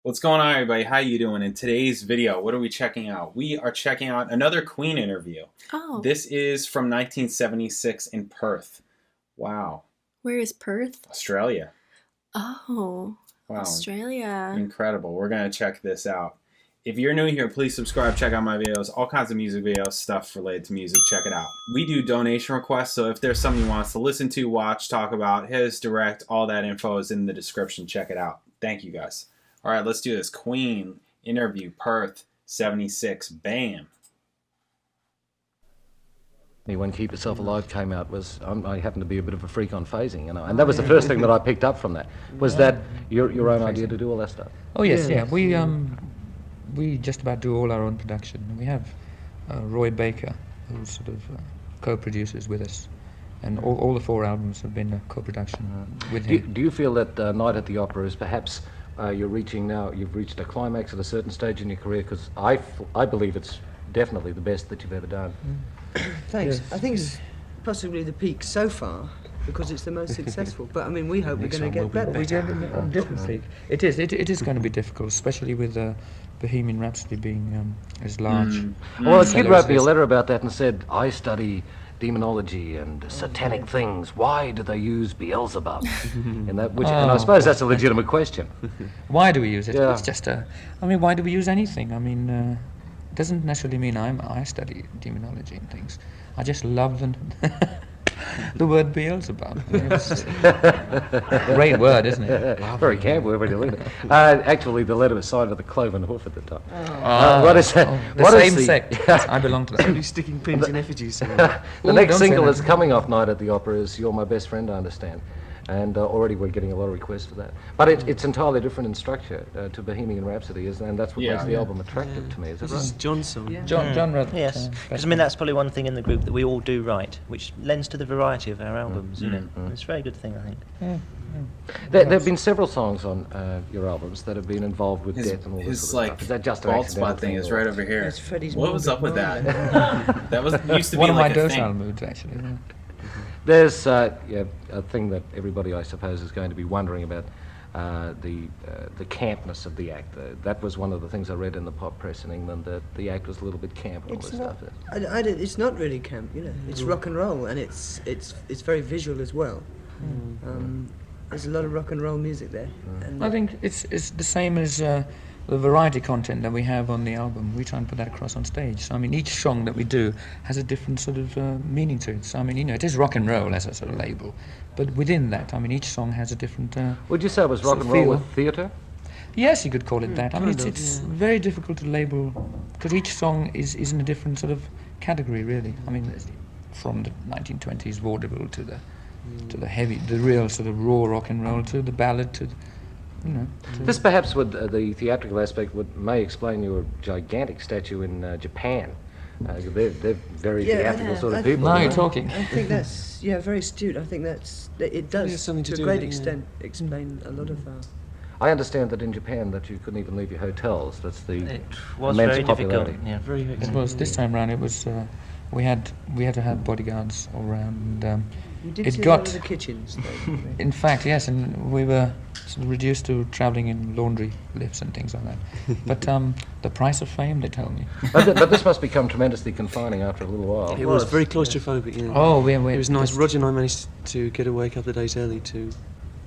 What's going on, everybody? How you doing? In today's video, what are we checking out? We are checking out another Queen interview. Oh. This is from 1976 in Perth. Wow. Where is Perth? Australia. Oh. Wow. Australia. Incredible. We're going to check this out. If you're new here, please subscribe, check out my videos, all kinds of music videos, stuff related to music, check it out. We do donation requests, so if there's something you want us to listen to, watch, talk about, hit us direct, all that info is in the description. Check it out. Thank you, guys. All right, let's do this. Queen interview, Perth, 76. Bam. When Keep Yourself Alive came out, I happened to be a bit of a freak on phasing, you know, and that was the first thing that I picked up from that. Was that your own idea to do all that stuff? Oh yes, yeah. We just about do all our own production. We have Roy Baker, who sort of co-produces with us, and all the 4 albums have been a co-production with him. Do you feel that Night at the Opera is perhaps you've reached a climax at a certain stage in your career? Because I believe it's definitely the best that you've ever done. Thanks. I think it's possibly the peak so far because it's the most successful. But I mean, we hope we're going to get better. We get a different peak. It is going to be difficult, especially with Bohemian Rhapsody being as large. Well, a kid wrote me a letter about that and said, I study demonology and satanic things. Why do they use Beelzebub? And I suppose that's a legitimate question. Why do we use it? Yeah. It's just why do we use anything? I mean, it doesn't necessarily mean I study demonology and things. I just love the word Beelzebub. It's a great word, isn't it? Very camp word when you look at it. Actually, the letter was signed with a cloven hoof at the top. What is that? The same sect. I belong to that. Somebody sticking pins in effigies. The next single that's coming off Night at the Opera is You're My Best Friend, I understand. And already we're getting a lot of requests for that. But it's entirely different in structure to Bohemian Rhapsody, and that's what makes the album attractive to me. Is it This is right? John's song. Yeah. John wrote Yes, because I mean that's probably one thing in the group that we all do right, which lends to the variety of our albums. You know, it's a very good thing, I think. There have been several songs on your albums that have been involved with death and all this sort of stuff. Is that just an bald accidental spot thing is right over here. It's Freddie's What was up with that? That used to be one of like my a docile thing. moods, actually. Yeah. There's a thing that everybody, I suppose, is going to be wondering about, the campness of the act. That was one of the things I read in the pop press in England, that the act was a little bit camp and all this stuff. It's not really camp, you know. It's rock and roll, and it's very visual as well. There's a lot of rock and roll music there. And I think it's the same as the variety content that we have on the album. We try and put that across on stage. So I mean, each song that we do has a different sort of meaning to it. So I mean, you know, it is rock and roll as a sort of label, but within that, I mean, each song has a different. Would you say it was rock and roll with theatre? Yes, you could call it that. I mean, it's very difficult to label because each song is in a different sort of category, really. I mean, from the 1920s vaudeville to the heavy, the real sort of raw rock and roll, to the ballad, to you know. This perhaps would the theatrical aspect may explain your gigantic statue in Japan. They're very theatrical sort of people. Now you're talking. I think that's very astute. I think it does something to a do great with it, extent explain a lot of our. I understand that in Japan that you couldn't even leave your hotels. That's the It was immense very popularity. difficult. Yeah. Very It was this time round. It was we had to have bodyguards all around. And, You did it see a got lot of the kitchens, though. in fact, yes, and we were sort of reduced to travelling in laundry lifts and things like that. But the price of fame, they tell me. But this must become tremendously confining after a little while. It was very claustrophobic. You know. Oh, we It was nice. Roger and I managed to get away a couple of days early to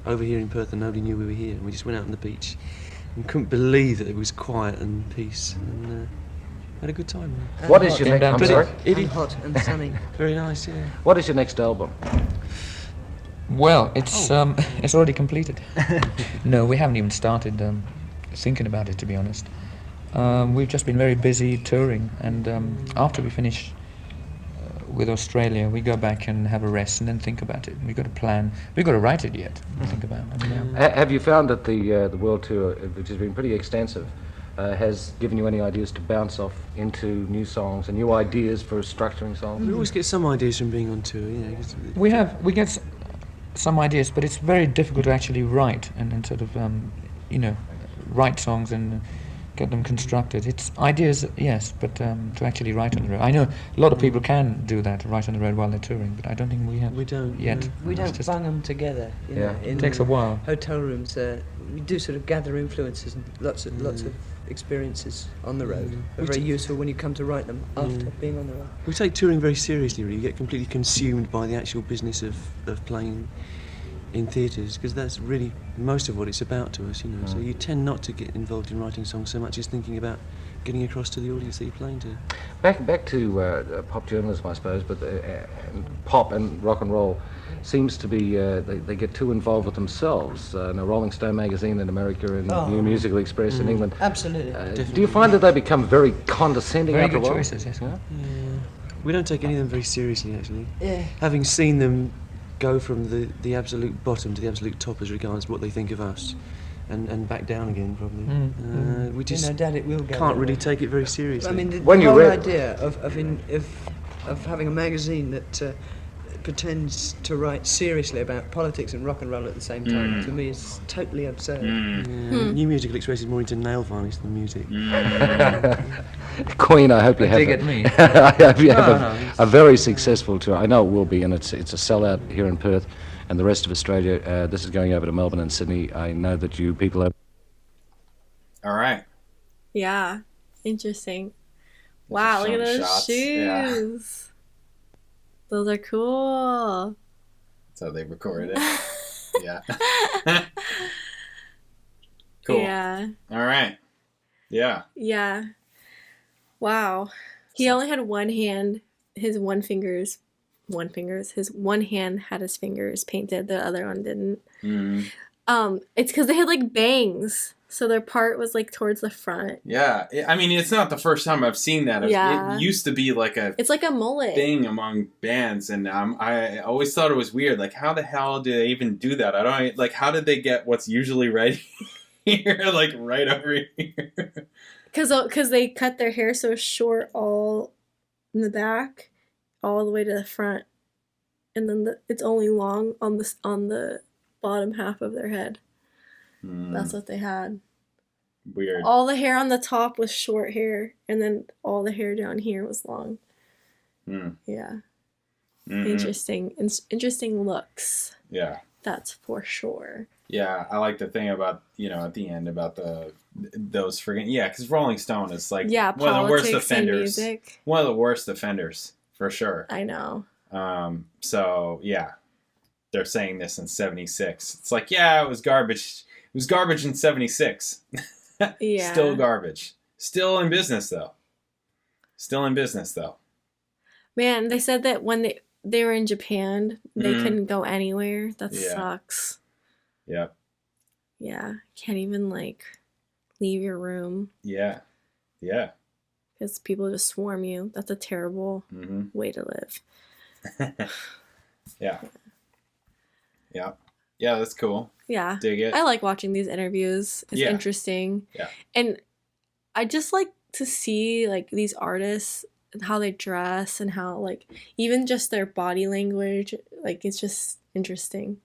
over here in Perth, and nobody knew we were here. And we just went out on the beach and couldn't believe that it was quiet and peace, and had a good time. What is your next? I'm sorry. And hot and sunny. Very nice, yeah. What is your next album? Well, it's already completed. No, we haven't even started thinking about it, to be honest. We've just been very busy touring, and after we finish with Australia, we go back and have a rest and then think about it. We've got a plan. We've got to write it yet. Think about it. Have you found that the world tour, which has been pretty extensive, has given you any ideas to bounce off into new songs and new ideas for structuring songs? We always get some ideas from being on tour, you know. We get some ideas, but it's very difficult to actually write and sort of write songs and get them constructed. It's ideas, yes, but to actually write on the road. I know a lot of people can do that, write on the road while they're touring, but I don't think we have. We don't yet. no. We It's don't just- bung them together. You know, Yeah. in It takes a while. Hotel rooms, we do sort of gather influences and lots of experiences on the road. Are very useful when you come to write them after being on the road. We take touring very seriously, really. You get completely consumed by the actual business of playing in theatres, because that's really most of what it's about to us, you know. So you tend not to get involved in writing songs so much as thinking about getting across to the audience that you're playing to. Back to pop journalism, I suppose, but pop and rock and roll seems to be they get too involved with themselves. Now, Rolling Stone magazine in America and New Musical Express in England. Absolutely. Do you find that they become very condescending Very after a good while? choices, yes. We don't take any of them very seriously, actually. Yeah. Having seen them go from the absolute bottom to the absolute top as regards what they think of us, and back down again, probably. We just no doubt it will go can't that really way. take it very seriously. I mean, the When you whole read- idea of having a magazine that pretends to write seriously about politics and rock and roll at the same time, to me, is totally absurd. New Musical Express is more into nail varnish than music. Queen, I hope you have Dig at me. I hope you have No, a very successful tour. I know it will be, and it's a sellout here in Perth and the rest of Australia. This is going over to Melbourne and Sydney. I know that you people are. All right. Yeah. Interesting. Wow, look at showing those shots. shoes. Those are cool. That's how they recorded it. Yeah. Cool. Yeah. All right. Yeah. Yeah. Wow. He only had one hand. His one hand had his fingers painted. The other one didn't. It's because they had like bangs. So their part was like towards the front. Yeah. I mean, it's not the first time I've seen that. Yeah. It used to be like a It's like a mullet. thing among bands, and I always thought it was weird. Like, how the hell do they even do that? I don't like. How did they get what's usually right here, like right over here? Because they cut their hair so short all in the back, all the way to the front, and then it's only long on the bottom half of their head. That's what they had. Weird. All the hair on the top was short hair, and then all the hair down here was long. Yeah. Interesting. Interesting looks. Yeah. That's for sure. Yeah, I like the thing about, at the end about those friggin' because Rolling Stone is like Yeah, one of the worst politics and offenders. music. One of the worst offenders for sure. I know. So yeah, they're saying this in '76. It's like, yeah, it was garbage. It was garbage in '76. Yeah. Still garbage. Still in business though. Man, they said that when they were in Japan, they Mhm. couldn't go anywhere. That Yeah. sucks. Yep. Yeah. Can't even like leave your room Yeah. Yeah. because people just swarm you. That's a terrible way to live. Yeah. Yeah. Yeah, that's cool. Yeah. Dig it. I like watching these interviews. It's Yeah. interesting. Yeah. And I just like to see like these artists and how they dress and how like even just their body language, like it's just interesting.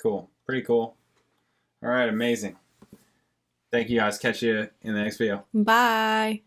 Cool. Pretty cool. All right, amazing. Thank you guys. Catch you in the next video. Bye.